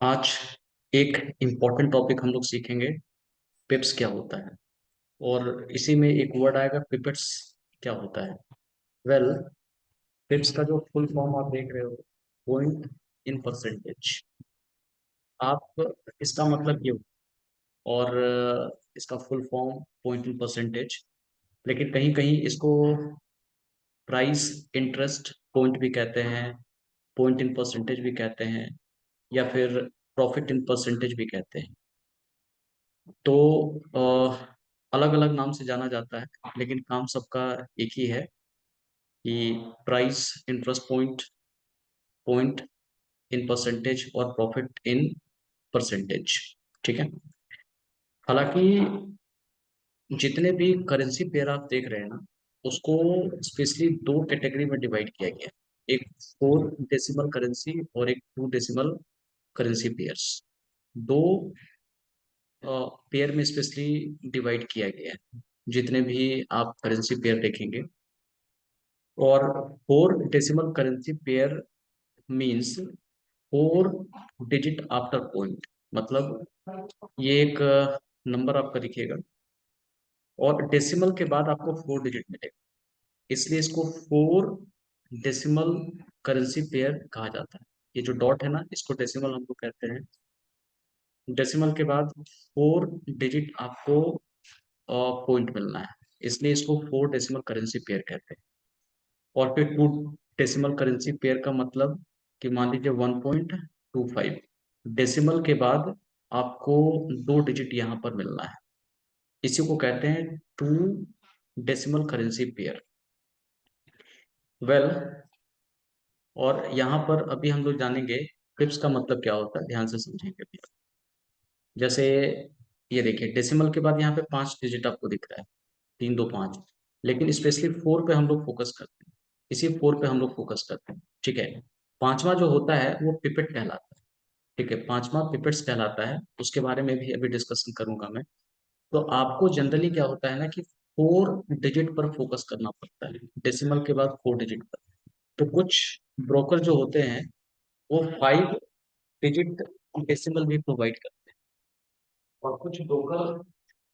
आज एक important topic हम लोग सीखेंगे। पिप्स क्या होता है और इसी में एक वर्ड आएगा पिपेट्स क्या होता है। वेल, पिप्स का जो फुल फॉर्म आप देख रहे हो, पॉइंट इन परसेंटेज। आप इसका मतलब ये और इसका full form point in percentage, लेकिन कहीं कहीं इसको प्राइस इंटरेस्ट पॉइंट भी कहते हैं, पॉइंट इन परसेंटेज भी कहते हैं, या फिर प्रॉफिट इन परसेंटेज भी कहते हैं। तो अलग अलग नाम से जाना जाता है, लेकिन काम सबका एक ही है कि price interest point, point in percentage और प्रॉफिट इन परसेंटेज। ठीक है। हालांकि जितने भी करेंसी पेयर आप देख रहे हैं ना, उसको स्पेशली दो कैटेगरी में डिवाइड किया गया है। एक 4 डेसिमल करेंसी और एक 2 डेसिमल करेंसी पेयर्स। दो पेयर में स्पेशली डिवाइड किया गया है जितने भी आप करेंसी पेयर देखेंगे। और 4 decimal currency pair means 4 digit after point. मतलब ये एक नंबर आपका दिखेगा और डेसिमल के बाद आपको 4 डिजिट मिलेगा, इसलिए इसको 4 डेसिमल करेंसी पेयर कहा जाता है। ये जो डॉट है ना, इसको डेसिमल हम लोग कहते हैं। डेसिमल के बाद 4 डिजिट आपको पॉइंट मिलना है, इसलिए इसको 4 डेसिमल करेंसी पेयर कहते हैं। और फिर 2 डेसिमल करेंसी पेयर का मतलब कि मान लीजिए 1.25 डेसिमल के बाद आपको 2 डिजिट यहाँ पर मिलना है, इसी को कहते हैं 2 डेसिमल करेंसी पेयर। वेल, और यहाँ पर अभी हम लोग जानेंगे पिप्स का मतलब क्या होता है, ध्यान से समझेंगे भैया। जैसे ये देखिए, डेसिमल के बाद यहाँ पे 5 डिजिट आपको दिख रहा है, 3 2 5, लेकिन स्पेशली 4 पे हम लोग फोकस करते हैं। इसी 4 पे हम लोग फोकस करते हैं। ठीक है। पांचवा जो होता है वो पिपेट कहलाता है। ठीक है, पांचवा पिपेट्स कहलाता है, उसके बारे में भी अभी डिस्कशन करूंगा मैं। तो आपको जनरली क्या होता है ना कि 4 डिजिट पर फोकस करना पड़ता है, डेसिमल के बाद 4 डिजिट पर। तो कुछ ब्रोकर जो होते हैं वो 5 डिजिट डेसिमल भी प्रोवाइड करते हैं, और कुछ ब्रोकर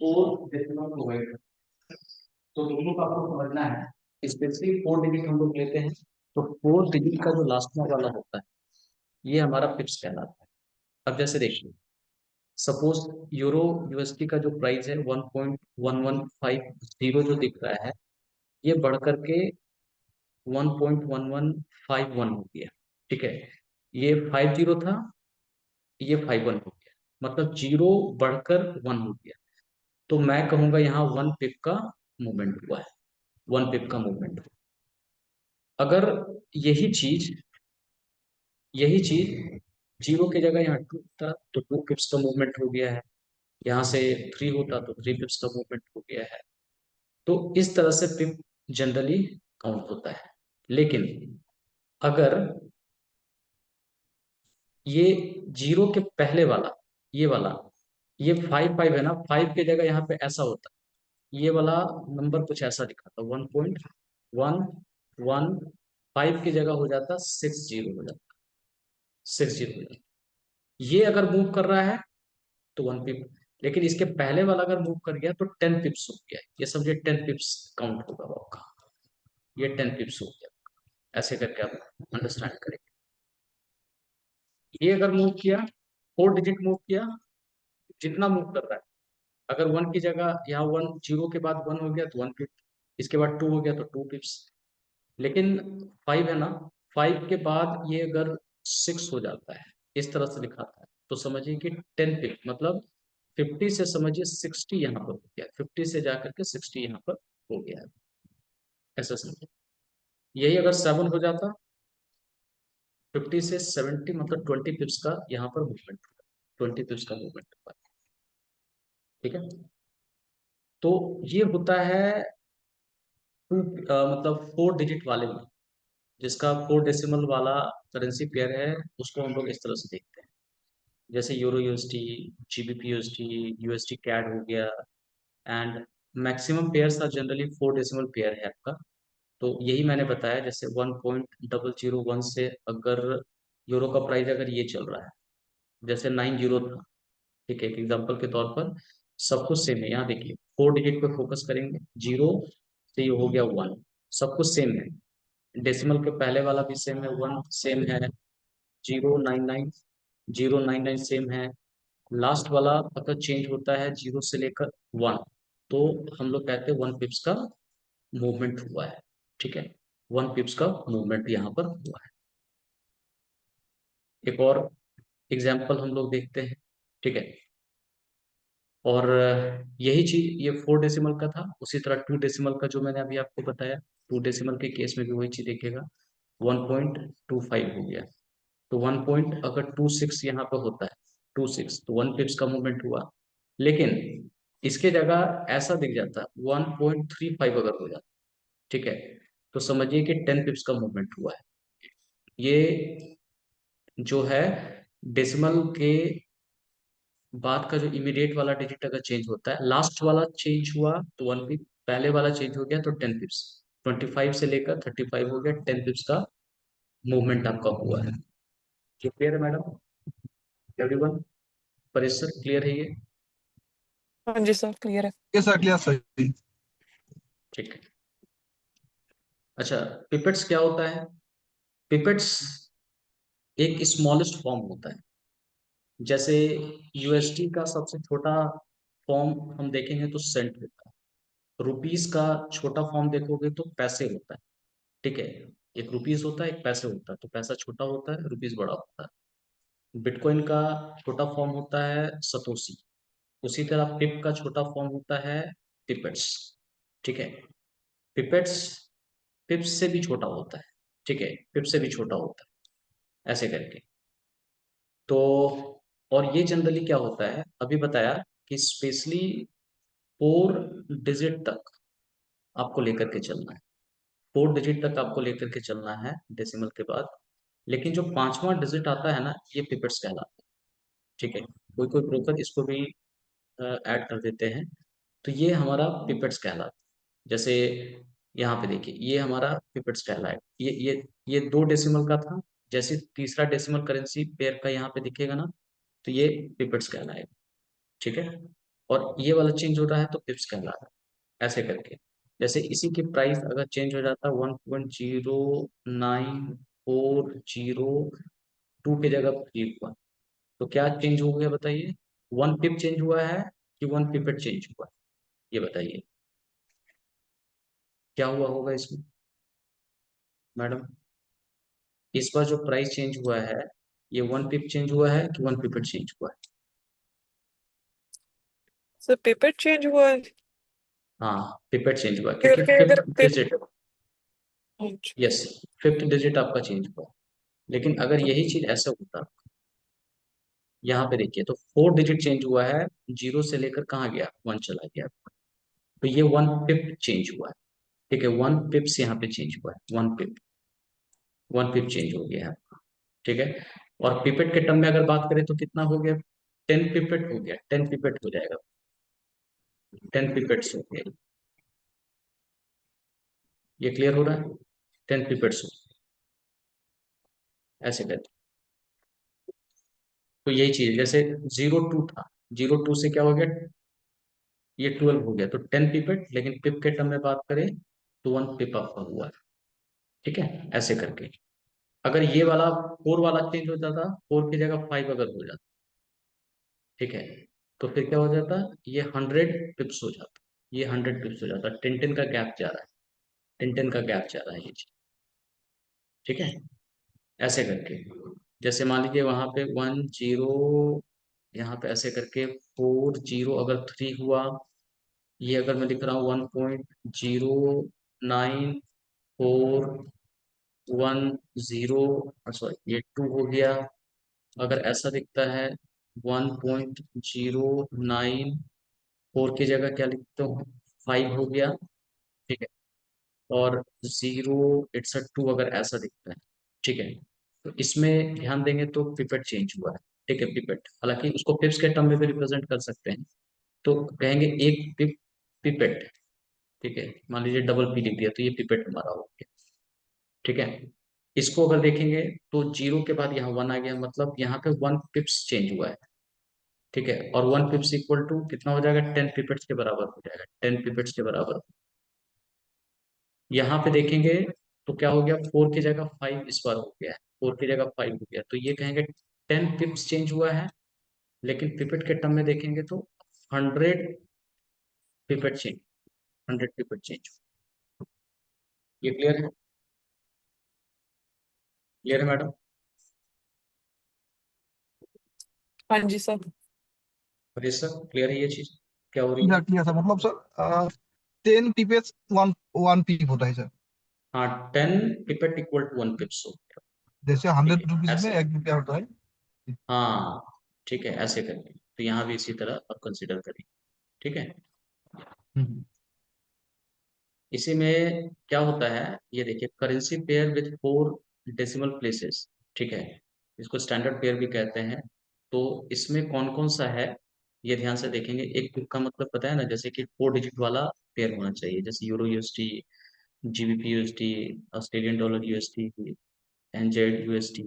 4 डेसिमल प्रोवाइड करते हैं। तो दोनों का आपको समझना है। स्पेशली 4 डिजिट हम लोग लेते हैं, तो 4 डिजिट का जो लास्ट में वाला होता है ये हमारा पिप्स कहलाता है। अब जैसे देखिए, सपोज यूरो यूएसडी का जो प्राइस है 1.1150 जो दिख रहा है, ये बढ़ करके 1.1151 हो गया। ठीक है, ये 50 था, ये 51 हो गया, मतलब जीरो बढ़कर 1 हो गया। तो मैं कहूंगा यहाँ 1 पिप का मूवमेंट हुआ है, 1 पिप का मूवमेंट। अगर यही चीज यही चीज जीरो की जगह यहाँ 2 था, तो 2 पिप्स का मूवमेंट हो गया है। यहाँ से 3 होता तो 3 पिप्स का मूवमेंट हो गया है। तो इस तरह से पिप जनरली काउंट होता है। लेकिन अगर ये जीरो के पहले वाला, ये वाला, ये 5 5 है ना, 5 की जगह यहाँ पे ऐसा होता, ये वाला नंबर कुछ ऐसा दिखा था, 1.115 की जगह हो जाता 60 हो जाता, 60 हो जाता। ये अगर मूव कर रहा है तो 1 पिप, लेकिन इसके पहले वाला अगर मूव कर गया तो 10 पिप्स हो गया। ये समझे, 10 पिप्स काउंट होगा आपका, ये 10 पिप्स हो गया। ऐसे करके आप अंडरस्टैंड करेंगे। ये अगर मूव किया, 4 डिजिट मूव किया, जितना मूव कर रहा है, अगर 1 की जगह यहाँ 1, जीरो के बाद 1 हो गया तो 1 पिप, इसके बाद 2 हो गया तो 2 पिप्स। लेकिन 5 है ना, 5 के बाद ये अगर 6 हो जाता है, इस तरह से दिखाता है, तो समझिए कि 10 पिप, मतलब 50 से समझिए 60 यहाँ पर हो गया, 50 से जाकर के 60 यहाँ पर हो गया है। ऐसा समझिए। यही अगर 7 हो जाता, 50 से 70, मतलब 20 पिप्स का यहाँ पर मूवमेंट होगा, 20 पिप्स का मूवमेंट होगा। ठीक है। तो ये होता है मतलब 4 डिजिट वाले में, जिसका 4 डेसिमल वाला करेंसी पेयर है, उसको हम लोग इस तरह से देखते हैं। जैसे euro USD, GBP USD, USD CAD हो गया। And maximum pairs are generally 4 decimal pair है आपका। तो यही मैंने बताया, जैसे 1.001 से अगर यूरो का प्राइस अगर ये चल रहा है, जैसे 90 था, ठीक है, एक एग्जाम्पल के तौर पर सब कुछ सेम है। यहाँ देखिए 4 डिजिट पे फोकस करेंगे, 0 से ये हो गया 1, सब कुछ सेम है। डेसिमल के पहले वाला भी सेम है, 1 सेम है, 099, 099 सेम है। लास्ट वाला अगर चेंज होता है 0 से लेकर 1, तो हम लोग कहते हैं 1 पिप्स का मूवमेंट हुआ है। ठीक है, 1 पिप्स का मूवमेंट यहाँ पर हुआ है। एक और एग्जाम्पल हम लोग देखते हैं। ठीक है, और यही चीज ये 4 डेसिमल का था, उसी तरह 2 डेसिमल का जो मैंने अभी आपको बताया, 2 डेसिमल के केस में भी वही चीज देखेगा, 1.25 हो गया। तो 1.26 यहाँ पे होता है, 26, तो 1 पिप्स का मूवमेंट हुआ। लेकिन इसके जगह ऐसा दिख जाता 1.35 अगर हो जाता, ठीक है, तो समझिए कि 10 पिप्स का मूवमेंट हुआ है। ये जो है डेसिमल के बाद का जो इमीडिएट वाला डिजिट अगर चेंज होता है, लास्ट वाला चेंज हुआ तो 1 पिप, पहले वाला चेंज हो गया तो 10 पिप्स, 25 से लेकर 35 हो गया, 10 पिप्स का मूवमेंट आपका हुआ है। क्लियर है madam, everyone? Paresh sir clear है ये? हाँ जी सर, क्लियर है। ये सर क्लियर सही। ठीक है। अच्छा, पिपेट्स क्या होता है? पिपेट्स एक स्मॉलेस्ट फॉर्म होता है। जैसे यूएसडी का सबसे छोटा फॉर्म हम देखेंगे तो सेंट होता है। रुपीस का छोटा फॉर्म देखोगे तो पैसे होता है। ठीक है, एक रुपीस होता है, एक पैसे होता है, तो पैसा छोटा होता है, रुपीस बड़ा होता है। बिटकॉइन का छोटा फॉर्म होता है सतोशी। उसी तरह पिप का छोटा फॉर्म होता है पिपेट्स। ठीक है, पिपेट्स पिप्स से भी छोटा होता है। ठीक है, पिप से भी छोटा होता है, ऐसे करके। तो और ये जनरली क्या होता है, अभी बताया कि स्पेशली 4 डिजिट तक आपको लेकर के चलना है। 4 डिजिट तक आपको लेकर के चलना है डेसिमल के बाद। लेकिन जो 5वां डिजिट आता है ना, ये पिपेट्स कहलाता है। ठीक है, कोई कोई ब्रोकर इसको भी ऐड कर देते हैं। तो ये हमारा पिपेट्स कहलाता है। जैसे यहाँ पे देखिए, ये हमारा पिपेट्स कहलाएगा। ये 2 डेसिमल का था, जैसे तीसरा डेसिमल करेंसी पेयर का यहाँ पे दिखेगा ना, तो ये पिपेट्स कहलाएगा। ठीक है, और ये वाला चेंज हो रहा है तो पिप्स कहला रहा है, ऐसे करके। जैसे इसी की प्राइस अगर चेंज हो जाता 1.0940 की जगह 3 हुआ, तो क्या चेंज हो गया बताइए? 1 पिप चेंज हुआ है कि 1 पिपेट चेंज हुआ है? ये बताइए क्या हुआ होगा इसमें मैडम? इस बार जो प्राइस चेंज हुआ है, ये 1 पिप चेंज हुआ है कि 1 पिपेट चेंज हुआ है? सर पेपर चेंज हुआ है। हाँ, पिपेट चेंज हुआ है, क्योंकि क्योंकि अगर फिफ्थ डिजिट, अच्छा। यस, फिफ्थ डिजिट आपका चेंज हुआ है। लेकिन अगर यही चीज ऐसा होता, यहाँ पे देखिए तो 4 डिजिट चेंज हुआ है, 0 से लेकर कहाँ गया, 1 चला गया, तो ये 1 पिप चेंज हुआ है। ठीक है, 1 पिप्स यहाँ पे चेंज हुआ है, 1 पिप, 1 पिप चेंज हो गया है आपका। ठीक है, और पिपेट के टर्म में अगर बात करें तो कितना हो गया? 10 पिपेट हो गया, 10 पिपेट हो जाएगा, 10 पिपेट्स हो गया। ये क्लियर हो रहा है? 10 पिपेट्स हो, ऐसे करके। तो यही चीज, जैसे 0.2 था, 0.2 से क्या हो गया, ये 12 हो गया, तो 10 पिपेट। लेकिन पिप के टर्म में बात करें तो 1 पिप आपका हुआ है। ठीक है, ऐसे करके। अगर ये वाला 4 वाला चेंज हो जाता, 4 की जगह 5 अगर हो जाता, ठीक है, तो फिर क्या हो जाता, ये 100 पिप्स हो जाता, ये 100 पिप्स हो जाता, 10 10 का गैप जा रहा है, 10 10 का गैप जा रहा है ये चीज। ठीक है, ऐसे करके। जैसे मान लीजिए वहां पे 10, यहाँ पे ऐसे करके 40 अगर 3 हुआ, ये अगर मैं लिख रहा हूँ 1.0941 सॉरी ये 2 हो गया। अगर ऐसा दिखता है 1.09 4 की जगह क्या लिखता हूँ, 5 हो गया। ठीक है, और 0 2 अगर ऐसा दिखता है, ठीक है, तो इसमें ध्यान देंगे तो पिपेट चेंज हुआ है। ठीक है, पिपेट, हालांकि उसको पिप्स के टर्म में भी रिप्रेजेंट कर सकते हैं, तो कहेंगे एक पिपेट। ठीक है, मान लीजिए डबल पी लिख दिया तो ये पिपेट हमारा हो गया। ठीक है, इसको अगर देखेंगे तो जीरो के बाद यहाँ वन आ गया, मतलब यहाँ पे वन पिप्स चेंज हुआ है। ठीक है, और वन पिप्स इक्वल टू कितना हो जाएगा, 10 पिपेट्स के बराबर हो जाएगा, 10 पिपेट्स के बराबर। यहाँ पे देखेंगे तो क्या हो गया, 4 की जगह 5 इस बार हो गया है, 4 की जगह 5 हो गया, तो ये कहेंगे 10 पिप्स चेंज हुआ है। लेकिन पिपेट के टर्म में देखेंगे तो 100 पिपेट चेंज, 100 पिपेट चेंज। ये क्लियर है? क्लियर है मैडम? हाँ जी सर। और ये सर क्लियर है ये चीज क्या हो रही है? एग्जैक्टली ऐसा, मतलब सर 10 टीपीएस वन वन पीप होता है सर। हाँ, 10 पिपेट इक्वल टू 1 पिप्स हो गया। जैसे ठीक 100 रुपीज है में ऐसे, 1 रुपया होता है। हाँ ठीक है ऐसे करेंगे, तो यहाँ भी इसी तरह आप कंसिडर करेंगे। ठीक है, हम्म। इसी में क्या होता है, ये देखिए, currency pair with 4 decimal places. ठीक है, इसको स्टैंडर्ड पेयर भी कहते हैं। तो इसमें कौन कौन सा है, ये ध्यान से देखेंगे। एक तुक का मतलब पता है ना, जैसे कि 4 डिजिट वाला पेयर होना चाहिए, जैसे euro USD, GBP USD, Australian dollar USD, NZ USD,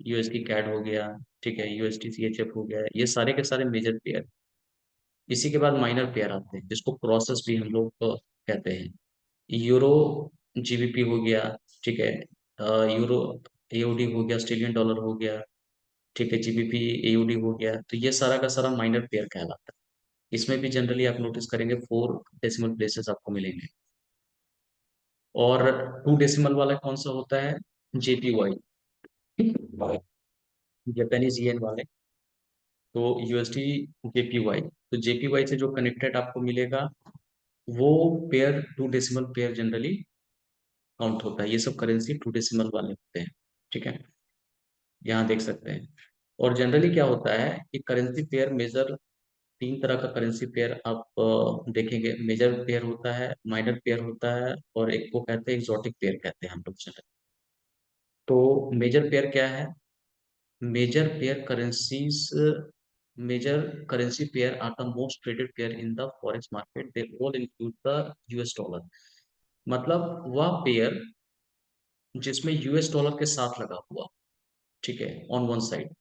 USD CAD हो गया। ठीक है, यूएसडी सीएचएफ हो गया, ये सारे के सारे मेजर पेयर। इसी के बाद माइनर पेयर आते हैं, जिसको क्रॉसेस भी हम लोग कहते हैं। यूरो जीबीपी हो गया। ठीक है, यूरो एओडी हो गया, ऑस्ट्रेलियन डॉलर हो गया। ठीक है, जीबीपी एओडी हो गया, तो ये सारा का सारा माइनर पेयर कहलाता है। इसमें भी जनरली आप नोटिस करेंगे 4 डेसिमल प्लेसेस आपको मिलेंगे। और 2 डेसिमल वाला कौन सा होता है, जेपीवाई, जापानीज येन वाले। तो यूएसडी जेपीवाई, तो जेपीवाई से जो कनेक्टेड आपको मिलेगा वो pair 2 decimal pair generally count होता है। ये सब करेंसी 2 डेसिमल वाले होते हैं। ठीक है, यहाँ देख सकते हैं। और जनरली क्या होता है कि करेंसी पेयर मेजर, 3 तरह का करेंसी पेयर आप देखेंगे। मेजर पेयर होता है, माइनर पेयर होता है, और एक को कहते हैं एक्सोटिक पेयर कहते हैं हम लोग जनरली। तो मेजर पेयर क्या है, major pair currencies, major currency pair are the most traded pair in the forex market, they all include the US dollar. मतलब वह पेयर जिसमें यूएस डॉलर के साथ लगा हुआ, ठीक है, on one side,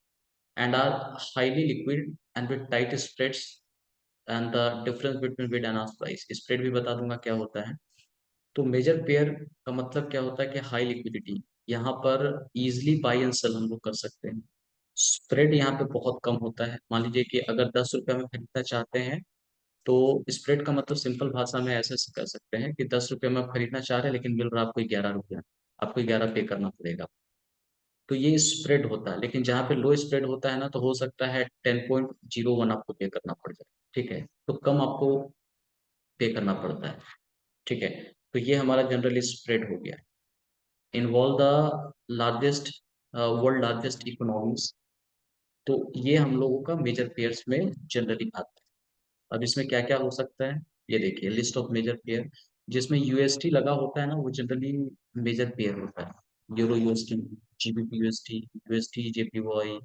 and are highly liquid and with tight spreads, and the difference between bid and ask price, spread भी बता दूंगा क्या होता है। तो मेजर पेयर का मतलब क्या होता है कि हाई लिक्विडिटी, यहाँ पर इजिली बाई एंड सेल हम लोग कर सकते हैं। स्प्रेड यहाँ पे बहुत कम होता है। मान लीजिए कि अगर 10 रुपये में खरीदना चाहते हैं, तो स्प्रेड का मतलब सिंपल भाषा में ऐसे से कर सकते हैं कि 10 रुपये में आप खरीदना चाह रहे हैं, लेकिन मिल रहा आपको 11 रुपया, आपको 11 पे करना पड़ेगा। तो ये स्प्रेड होता है। लेकिन जहाँ पे लो स्प्रेड होता है ना, तो हो सकता है 10.01 आपको पे करना पड़ जाए। ठीक है, तो कम आपको पे करना पड़ता है। ठीक है, तो ये हमारा जनरली स्प्रेड हो गया। Involve the largest, world largest economies. तो ये हम लोगों का मेजर पेयर्स में जनरली आता है। अब इसमें क्या क्या हो सकता है, ये देखिए, लिस्ट ऑफ मेजर पेयर। जिसमें यूएसटी लगा होता है ना, वो जनरली मेजर पेयर होता है। Euro UST, GBP UST, UST JPY,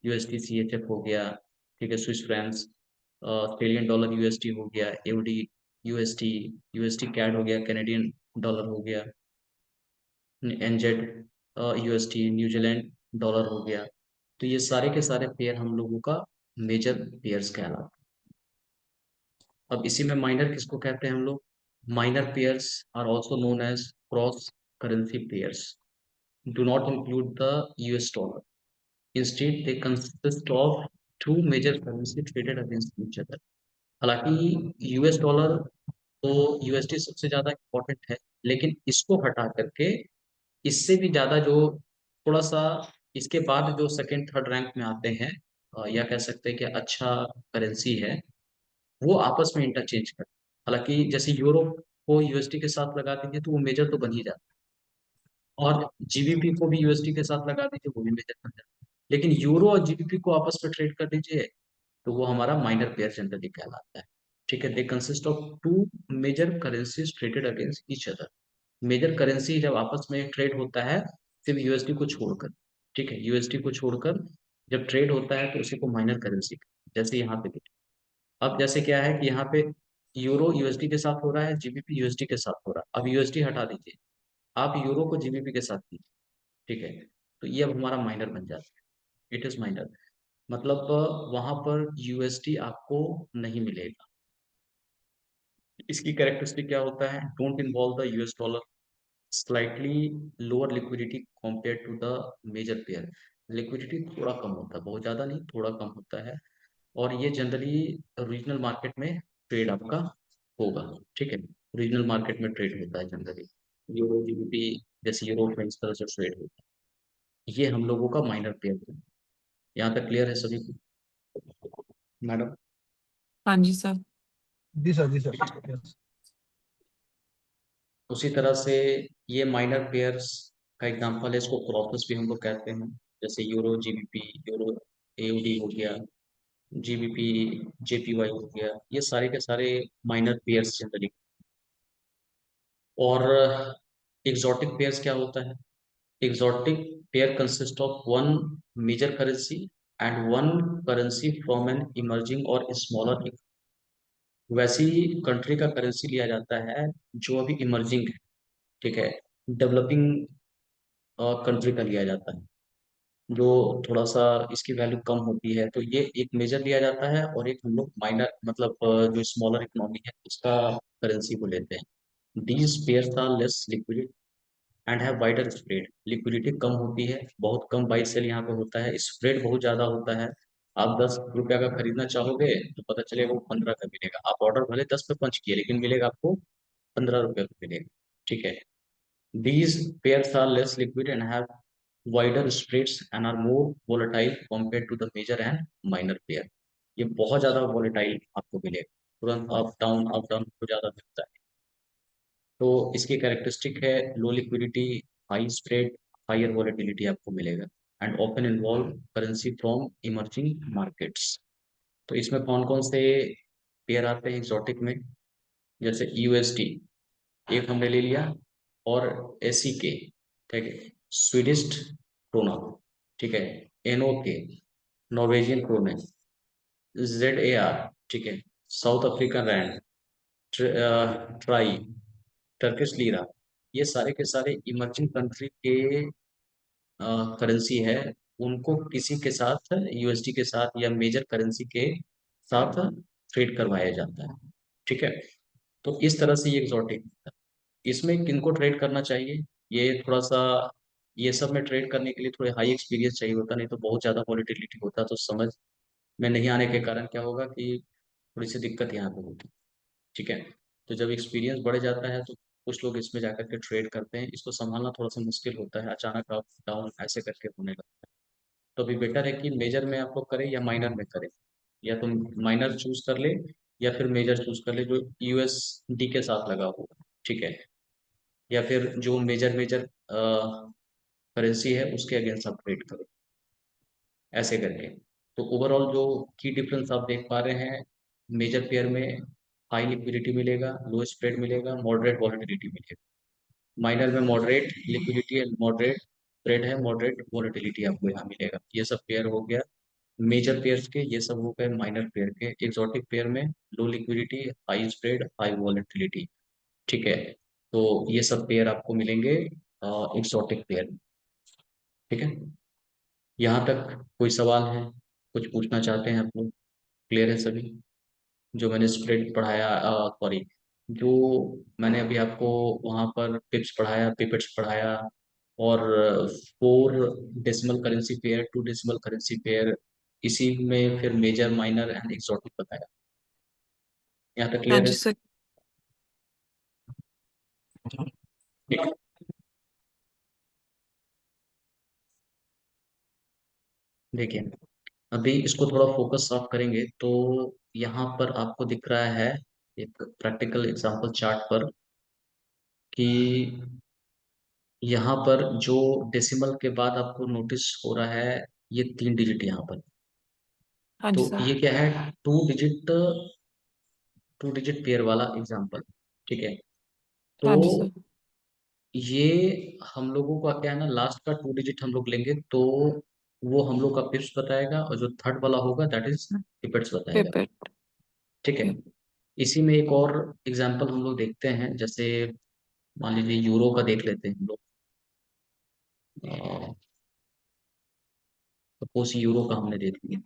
UST CHF हो गया। ठीक है, Swiss Franks, Australian dollar UST हो गया, एओडी यूएसटी, यूएसटी कैड हो गया, कैनेडियन डॉलर हो गया, एनजेड यूएसटी, न्यूजीलैंड डॉलर हो गया। तो ये सारे के सारे पेयर हम लोगों का मेजर पेयर्स कहलाते हैं। अब इसी में माइनर किसको कहते हैं हम लोग, minor pairs are also known as cross currency pairs, do not include the US dollar, instead they consist of two major currency traded against each other. हालांकि यूएस डॉलर तो यूएसडी सबसे ज्यादा इंपॉर्टेंट है, लेकिन इसको हटा करके इससे भी ज्यादा जो थोड़ा सा इसके बाद जो सेकंड थर्ड रैंक में आते हैं, या कह सकते हैं कि अच्छा करेंसी है, वो आपस में इंटरचेंज कर। हालांकि जैसे यूरो को यूएसडी के साथ लगा दीजिए तो वो मेजर तो बन ही जाता है, और जीबीपी को भी यूएसडी के साथ लगा दीजिए वो भी मेजर बन जाता है। लेकिन यूरो और जीबीपी को आपस में ट्रेड कर दीजिए तो वो हमारा माइनर पेयर जनरली कहलाता है। ठीक है, they consist of two major currencies traded against each other. Major currency जब आपस में ट्रेड होता है, सिर्फ यूएसडी को छोड़कर, ठीक है, यूएसडी को छोड़कर जब ट्रेड होता है तो उसी को माइनर करेंसी, जैसे यहाँ पे देखिए। अब जैसे क्या है कि यहाँ पे यूरो यूएसडी के साथ हो रहा है, जीबीपी यूएसडी के साथ हो रहा है। अब यूएसडी हटा दीजिए, आप यूरो को जीबीपी के साथ कीजिए, ठीक है। तो ये अब हमारा माइनर बन जाता है, इट इज माइनर। मतलब वहां पर यूएसडी आपको नहीं मिलेगा। इसकी कैरेक्टरिस्टिक क्या होता है? Don't involve the US dollar, slightly lower liquidity compare to the major pair. Liquidity थोड़ा कम होता है, बहुत ज्यादा नहीं, थोड़ा कम होता है। और ये जनरली रीजनल मार्केट में ट्रेड आपका होगा। ठीक है, रीजनल मार्केट में ट्रेड होता है जनरली। यूरो जीबीपी, जैसे यूरो में इस तरह से ट्रेड होता है। ये हम लोगों का माइनर पेयर है। यहाँ तक क्लियर है सभी को मैडम? हाँ जी सर। जी सर यस। उसी तरह से ये माइनर पेयर्स का एग्जांपल है, इसको क्रॉसेस भी हम लोग कहते हैं। जैसे यूरो जीबीपी, यूरो एयूडी हो गया, जीबीपी जेपीवाई हो गया, ये सारे के सारे माइनर पेयर्स जनरली। और एग्जॉटिक पेयर्स क्या होता है? Exotic pair consist of one major currency and one currency from an emerging or smaller. वैसी कंट्री का करेंसी लिया जाता है जो अभी इमर्जिंग है, ठीक है, डेवलपिंग कंट्री का लिया जाता है, जो थोड़ा सा इसकी वैल्यू कम होती है। तो ये एक मेजर लिया जाता है, और एक हम लोग माइनर, मतलब जो स्मॉलर इकोनॉमी है उसका करेंसी को लेते हैं। These pairs are less liquid and have wider spread. Liquidity कम होती है, बहुत कम बाई सेल यहाँ पे होता है, स्प्रेड बहुत ज्यादा होता है। आप 10 रुपया का खरीदना चाहोगे तो पता चलेगा वो 15 का मिलेगा। आप ऑर्डर भले 10 पे पंच किए, लेकिन मिलेगा आपको 15 रुपये का मिलेगा। ठीक है। These pairs are less liquid and have wider spreads and are more volatile compared to the major and minor pair. ये बहुत ज्यादा वॉलेटाइल आपको मिलेगा, तुरंत अप डाउन हो ज्यादा मिलता है। तो इसकी कैरेक्टरिस्टिक है low liquidity, high spread, higher volatility आपको मिलेगा, and often involve currency from emerging markets. तो इसमें कौन कौन से पेयर आते हैं एग्जॉटिक में? जैसे यूएसडी एक हमने ले लिया, और एसी के, ठीक है, स्वीडिश क्रोना, ठीक है, NO K, Norwegian krone, Z A R, ठीक है, South African rand, TRY, Turkish lira. ये सारे के सारे इमर्जिंग कंट्री के करेंसी है। उनको किसी के साथ, यूएसडी के साथ या मेजर करेंसी के साथ ट्रेड करवाया जाता है। ठीक है। तो इस तरह से ये एग्जॉटिक। इसमें किनको ट्रेड करना चाहिए? ये थोड़ा सा, ये सब में ट्रेड करने के लिए थोड़ा हाई एक्सपीरियंस चाहिए होता, नहीं तो बहुत ज़्यादा वॉलेटिलिटी होता, तो समझ में नहीं आने के कारण क्या होगा कि थोड़ी सी दिक्कत यहाँ पे होती। ठीक है। तो जब एक्सपीरियंस बढ़ जाता है तो कुछ लोग इसमें जाकर के ट्रेड करते हैं, इसको संभालना थोड़ा सा मुश्किल होता है, अचानक अप डाउन ऐसे करके होने लगता है। तो अभी बेटर है कि मेजर में आप लोग करें या माइनर में करें, या तुम माइनर चूज कर ले या फिर मेजर चूज कर ले जो यूएसडी के साथ लगा होगा। ठीक है। या फिर जो मेजर मेजर करेंसी है उसके अगेंस्ट आप ट्रेड करो, ऐसे करके। तो ओवरऑल जो की डिफरेंस आप देख पा रहे हैं, मेजर पेयर में हाई लिक्विडिटी मिलेगा, लो स्प्रेड मिलेगा, मॉडरेट वॉलेटिलिटी मिलेगा। माइनर में मॉडरेट लिक्विडिटी है, मॉडरेट स्प्रेड है, मॉडरेट वॉलेटिलिटी आपको यहाँ मिलेगा। ये सब पेयर हो गया मेजर पेयर्स के, ये सब हो गए माइनर पेयर के। एक्सोटिक पेयर में low liquidity, high spread, high volatility. ठीक है। तो ये सब पेयर आपको मिलेंगे एक्सोटिक पेयर। ठीक है। यहाँ तक कोई सवाल है? कुछ पूछना चाहते हैं आप लोग? क्लियर है सभी? जो मैंने स्प्रेड पढ़ाया, सॉरी, जो मैंने अभी आपको वहाँ पर पिप्स पढ़ाया, पिपेट्स पढ़ाया, और 4 decimal currency pair, 2 decimal currency pair, इसी में फिर मेजर माइनर एंड एक्सोटिक बताया। यहाँ तक हाँ क्लियर है? जी सर। ठीक। देखिए, अभी इसको थोड़ा फोकस ऑफ करेंगे तो यहाँ पर आपको दिख रहा है एक प्रैक्टिकल एग्जांपल चार्ट पर कि यहाँ पर जो डेसिमल के बाद आपको नोटिस हो रहा है, ये 3 डिजिट यहाँ पर। हाँ जी तो सर। ये क्या है? 2 डिजिट पेयर वाला एग्जांपल। ठीक है। तो हाँ जी सर। ये हम लोगों का क्या है ना, लास्ट का 2 डिजिट हम लोग लेंगे तो वो हम लोग का पिप्स बताएगा, और जो थर्ड वाला होगा दैट इज पिपेट्स बताएगा। पेपर। ठीक है। इसी में एक और एग्जांपल हम लोग देखते हैं, जैसे मान लीजिए यूरो का देख लेते हैं हम लोग। सपोज यूरो का हमने देख लिया,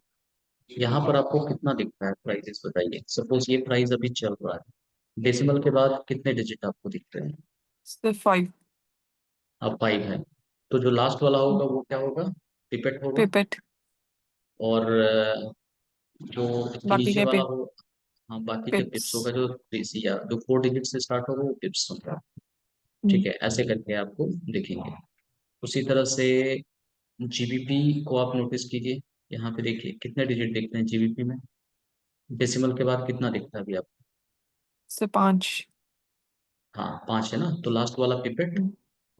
यहाँ पर आपको कितना दिख रहा है प्राइजेस बताइए। सपोज ये प्राइस अभी चल रहा है, डेसिमल के बाद कितने डिजिट आपको दिख रहे हैं? सिर्फ 5। अब 5 है, तो जो लास्ट वाला होगा वो क्या होगा? पिपेट होगा। पिपेट। और जो इसके बाकी नीचे के वाला हो, हाँ बाकी के पिप्स। पिप्स होगा, जो या जो 4 डिजिट से स्टार्ट होगा वो पिप्स होगा। ठीक है, ऐसे करके आपको दिखेंगे। उसी तरह से जीबीपी को आप नोटिस कीजिए, यहाँ पे देखिए कितने डिजिट दिखते हैं जीबीपी में, डेसिमल के बाद कितना दिखता है अभी आपको? से 5। हाँ 5 है ना, तो लास्ट वाला पिपेट,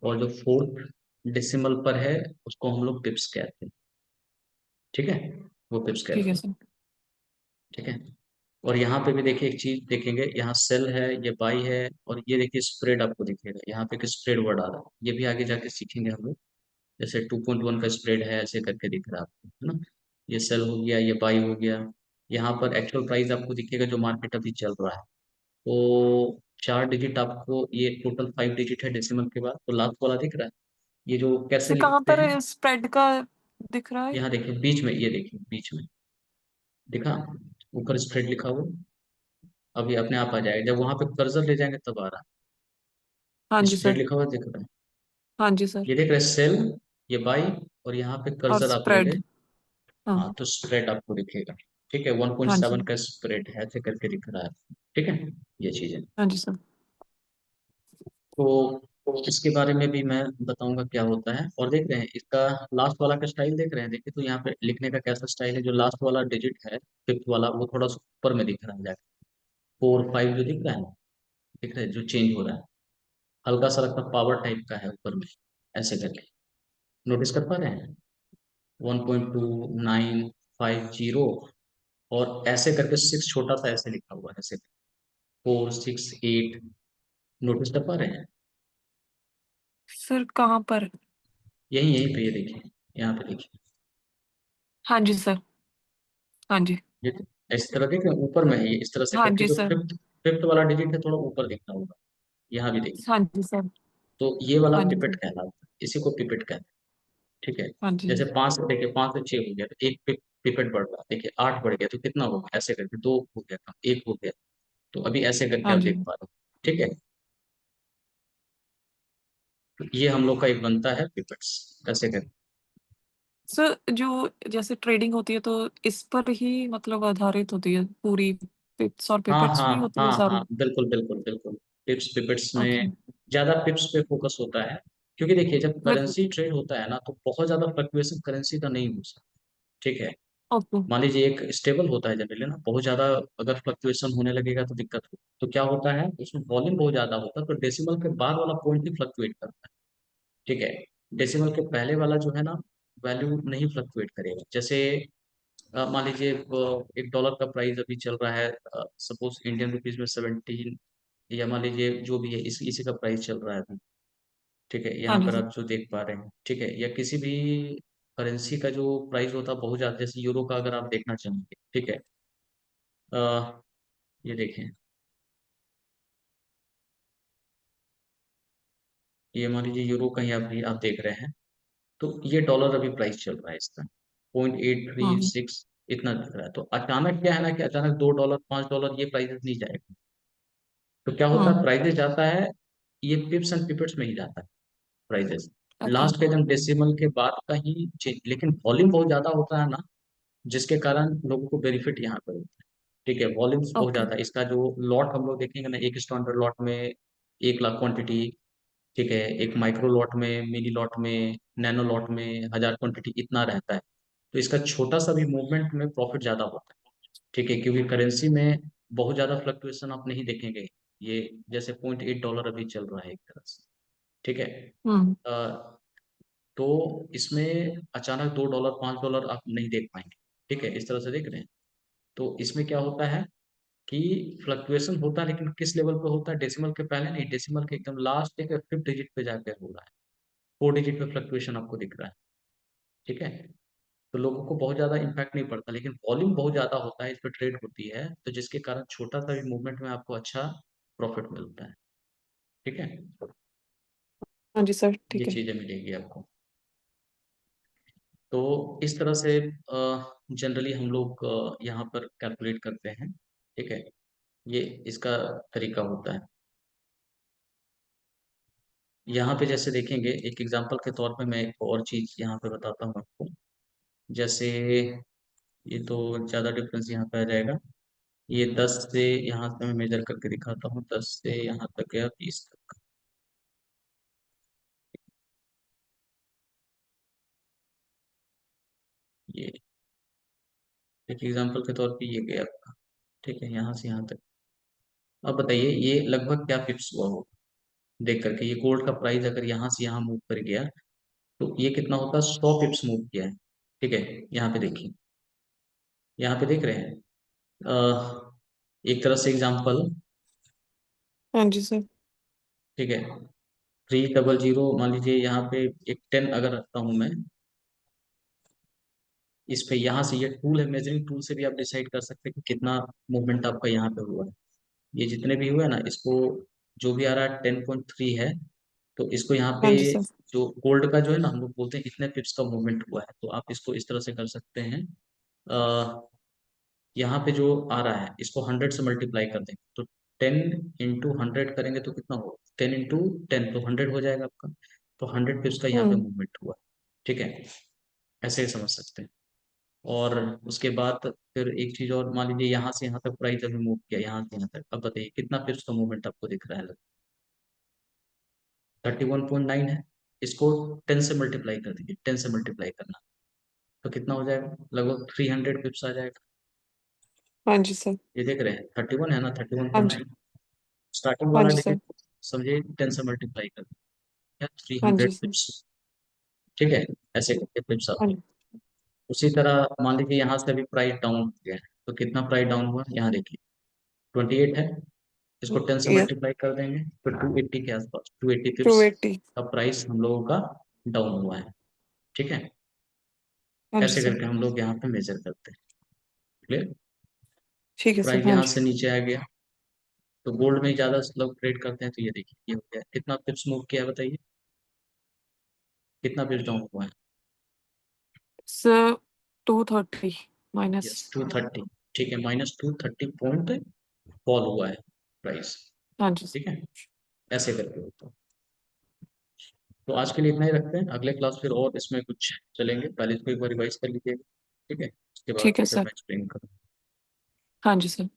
और जो फोर्थ डेसिमल पर है उसको हम लोग पिप्स कहते हैं। ठीक है, वो पिप्स ठीक है कहते हैं। सर। ठीक है, और यहाँ पे भी देखिए एक चीज देखेंगे, यहाँ सेल है, ये बाई है, और ये देखिए स्प्रेड आपको दिखेगा, यहाँ पे एक स्प्रेड वर्ड आ रहा है, ये भी आगे जाके सीखेंगे हम लोग। जैसे 2.1 का स्प्रेड है, ऐसे करके दिख रहा है आपको, है ना। ये सेल हो गया, ये बाई हो गया। यहाँ पर एक्चुअल प्राइस आपको दिखेगा जो मार्केट अभी चल रहा है, तो 4 डिजिट आपको, ये टोटल 5 डिजिट है डेसिमल के बाद, तो लास्ट वाला दिख रहा है। ये जो कैसे सर कहाँ लिखते पर हैं, स्प्रेड का दिख रहा है? यहाँ देखिए बीच में, ये देखिए बीच में दिखा, ऊपर स्प्रेड लिखा हुआ, अभी अपने आप आ जाएगा, जब वहां पे कर्सर ले जाएंगे तब आ रहा हाँ है, जी स्प्रेड सर। लिखा हुआ दिख रहा है। हाँ जी सर। ये देख रहे हैं सेल, ये बाई, और यहाँ पे और कर्सर आप ले स्प्रेड। गए, हाँ। हाँ तो स्प्रेड आपको दिखेगा। ठीक है, हाँ जी। 1.7 का स्प्रेड है, ऐसे करके दिख रहा है। ठीक है, ये चीज है। हाँ जी सर। तो इसके बारे में भी मैं बताऊंगा क्या होता है। और देख रहे हैं इसका लास्ट वाला का स्टाइल, देख रहे हैं, देखिए तो यहाँ पे लिखने का कैसा स्टाइल है, जो लास्ट वाला डिजिट है फिफ्थ वाला, वो थोड़ा सा ऊपर में दिख रहा है जाके, 4 5 जो दिख रहा है ना, दिख रहा है जो चेंज हो रहा है, हल्का सा लगता पावर टाइप का है ऊपर में, ऐसे करके नोटिस कर पा रहे हैं? 1.2950, और ऐसे करके 6 छोटा सा ऐसे लिखा हुआ है, ऐसे 4 6 8, नोटिस कर पा रहे हैं? सर कहाँ पर? यही यहीं पे, ये देखिए, यहाँ पे देखिए, हाँ जी सर। हाँ जी। ये इस तरह देखिए ऊपर में है ये, इस तरह से हाँ करके जी जो सर। फिफ्थ फिफ्थ वाला डिजिट है थोड़ा ऊपर दिखना होगा, यहाँ भी देखिए। हाँ जी सर। तो ये वाला हाँ जी पिपेट सर। कहलाता है, इसी को पिपेट कहते हैं। ठीक है, हाँ जी जैसे सर। 5 से देखिए, 5 से 6 हो गया तो एक पिपेट बढ़ रहा, देखिए 8 बढ़ गया तो कितना हो गया, ऐसे करके 2 हो गया, कम 1 हो गया, तो अभी ऐसे करके हाँ आप जी देख पा रहे हो। ठीक है, तो ये हम लोग का एक बनता है पिपेट्स, ऐसे करके। सर, जो जैसे ट्रेडिंग होती है तो इस पर ही मतलब आधारित होती है पूरी? पिप्स और हाँ पिपेट्स हाँ भी होती है हाँ हाँ, सारी? बिल्कुल बिल्कुल बिल्कुल। Tips pipettes okay. में ज्यादा पिप्स पे फोकस होता है, क्योंकि देखिए जब मतलब। करेंसी ट्रेड होता है ना, तो बहुत ज्यादा फ्लक्चुएशन करेंसी का नहीं हो सकता। ठीक है, ओके। मान लीजिए एक स्टेबल होता है जनरली ना, बहुत ज्यादा अगर फ्लक्चुएशन होने लगेगा तो दिक्कत हो, तो क्या होता है उसमें वॉल्यूम बहुत ज्यादा होता है, तो डेसिमल के बाद वाला पॉइंट ही फ्लक्चुएट करता है। ठीक है, डेसिमल के पहले वाला जो है ना, वैल्यू नहीं फ्लक्चुएट करेगा। जैसे मान लीजिए $1 का प्राइस अभी चल रहा है, सपोज इंडियन रुपीज में 17, या मान लीजिए जो भी है, इसी का प्राइस चल रहा है अभी। ठीक है, हाँ यहाँ जी पर सर। आप जो देख पा रहे हैं, ठीक है, या किसी भी करेंसी का जो प्राइस होता है बहुत ज्यादा, जैसे यूरो का अगर आप देखना चाहेंगे, ठीक है, अ, ये देखें, ये मान लीजिए यूरो का ही अभी आप देख रहे हैं, तो ये डॉलर अभी प्राइस चल रहा है इसका 0.836, इतना दिख रहा है। तो अचानक क्या है ना, कि अचानक $2 $5 ये प्राइस नहीं जाएगा, तो क्या होता है हम्म। प्राइजेस जाता है, ये पिप्स एंड पिपेट्स में ही जाता है प्राइजेस, ओके। लास्ट का एकदम डेसिमल के बाद का ही चेंज, लेकिन वॉल्यूम बहुत ज्यादा होता है ना, जिसके कारण लोगों को बेनिफिट यहाँ पर होता है। ठीक है, वॉल्यूम्स बहुत ओके। ज्यादा है, इसका जो लॉट हम लोग देखेंगे ना, एक स्टैंडर्ड लॉट में 1 लाख क्वांटिटी, ठीक है, एक माइक्रो लॉट में, मिनी लॉट में, नैनो लॉट में 1000 क्वांटिटी, इतना रहता है। तो इसका छोटा सा भी मूवमेंट में प्रॉफिट ज्यादा होता है। ठीक है, क्योंकि करेंसी में बहुत ज्यादा फ्लक्चुएशन आप नहीं देखेंगे, ये जैसे $0.8 अभी चल रहा है एक तरह से। ठीक है, हम्म। अ, तो इसमें अचानक $2 $5 आप नहीं देख पाएंगे। ठीक है, इस तरह से देख रहे हैं। तो इसमें क्या होता है कि फ्लक्चुएशन होता है, लेकिन किस लेवल पे होता है, डेसिमल के पहले नहीं, डेसिमल के एकदम लास्ट एक फिफ्थ डिजिट पे जाकर हो रहा है, 4 डिजिट पे फ्लक्चुएशन आपको दिख रहा है। ठीक है, तो लोगों को बहुत ज्यादा इम्पैक्ट नहीं पड़ता, लेकिन वॉल्यूम बहुत ज्यादा होता है, इस पर ट्रेड होती है, तो जिसके कारण छोटा सा भी मूवमेंट में आपको अच्छा प्रॉफिट मिलता है। ठीक है, हाँ जी सर। ये ठीक है। चीजें मिलेगी आपको। तो इस तरह से जनरली हम लोग यहाँ पर कैलकुलेट करते हैं। ठीक है, ये इसका तरीका होता है। यहाँ पे जैसे देखेंगे, एक एग्जांपल के तौर पे मैं एक और चीज़ यहाँ पे बताता हूँ आपको। जैसे ये तो ज़्यादा डिफरेंस यहाँ पे आ जाएगा। ये 10 से यहाँ से मैं मेजर करके दिखाता हूँ, 10 से यहाँ तक गया 20 तक। ये एक एग्जांपल के तौर पे ये गया आपका। ठीक है, यहाँ से यहाँ तक। अब बताइए ये लगभग क्या पिप्स हुआ होगा देख करके। ये गोल्ड का प्राइस अगर यहाँ से यहाँ मूव कर गया तो ये कितना होता है, 100 पिप्स मूव किया है। ठीक है, यहाँ पे देखिए, यहाँ पे देख रहे हैं। एक तरह से एग्जांपल। हाँ जी सर। ठीक है, 300 मान लीजिए, यहाँ पे एक 10 अगर रखता हूँ मैं इस पे, यहाँ से ये टूल है, मेजरिंग टूल से भी आप डिसाइड कर सकते हैं कि कितना मूवमेंट आपका यहाँ पे हुआ है। ये जितने भी हुए ना, इसको जो भी आ रहा है 10.3 है, तो इसको यहाँ पे हाँ जी सर। जो गोल्ड का जो है ना, हम लोग बोलते हैं इतने पिप्स का मूवमेंट हुआ है। तो आप इसको इस तरह से कर सकते हैं। यहाँ पे जो आ रहा है इसको 100 से मल्टीप्लाई कर देंगे, तो 10 × 100 करेंगे तो कितना होगा, 10 × 10 तो 100 हो जाएगा आपका। तो 100 पिप्स का यहाँ पे हम्म। मूवमेंट हुआ। ठीक है, ऐसे ही समझ सकते हैं। और उसके बाद फिर एक चीज और, मान लीजिए यहाँ से यहाँ तक प्राइस अभी मूव किया, यहाँ से यहाँ तक। अब बताइए कितना पिप्स का मूवमेंट आपको दिख रहा है। 31.9 है। इसको 10 से मल्टीप्लाई कर दीजिए, 10 से मल्टीप्लाई करना तो कितना हो जाएगा, लगभग 300 पिप्स आ जाएगा। हाँ जी सर। ये देख रहे हैं 31 है ना, थर्टी वन हाँ पॉइंट जी। नाइन स्टार्टिंग हाँ वाला जी सर। डिजिट समझिए, 10 से मल्टीप्लाई कर दिया, थ्री हाँ जी हंड्रेड सर। पिप्स ठीक है, ऐसे करके पिप्स हाँ आते हैं। जी। उसी तरह मान लीजिए यहाँ से अभी प्राइस डाउन हो गया है, तो कितना प्राइस डाउन हुआ यहाँ देखिए, 28 है। इसको 10 से ये मल्टीप्लाई कर देंगे तो 280 के आसपास, 280 पिप्स 280। का प्राइस हम लोगों का डाउन हुआ है। ठीक है, हाँ जी ऐसे सर। करके हम लोग यहाँ पे मेजर करते हैं। क्लियर। ठीक है सर। प्राइस हाँ यहाँ जी। से नीचे आ गया, तो गोल्ड में ज्यादा लोग ट्रेड करते हैं। तो ये देखिए ये हो गया, कितना पिप्स मूव किया है बताइए, कितना पिप्स डाउन हुआ है। Sir 230 minus. यस 230। ठीक है, -230 पॉइंट फॉल हुआ है प्राइस। हाँ जी सर। ठीक है, ऐसे करके होता है। तो आज के लिए इतना ही रखते हैं, अगले क्लास फिर और इसमें कुछ चलेंगे। पहले इसको एक बार रिवाइज कर लीजिएगा। ठीक है, उसके बाद ठीक है फिर सर। मैं एक्सप्लेन करूँ। हाँ जी सर।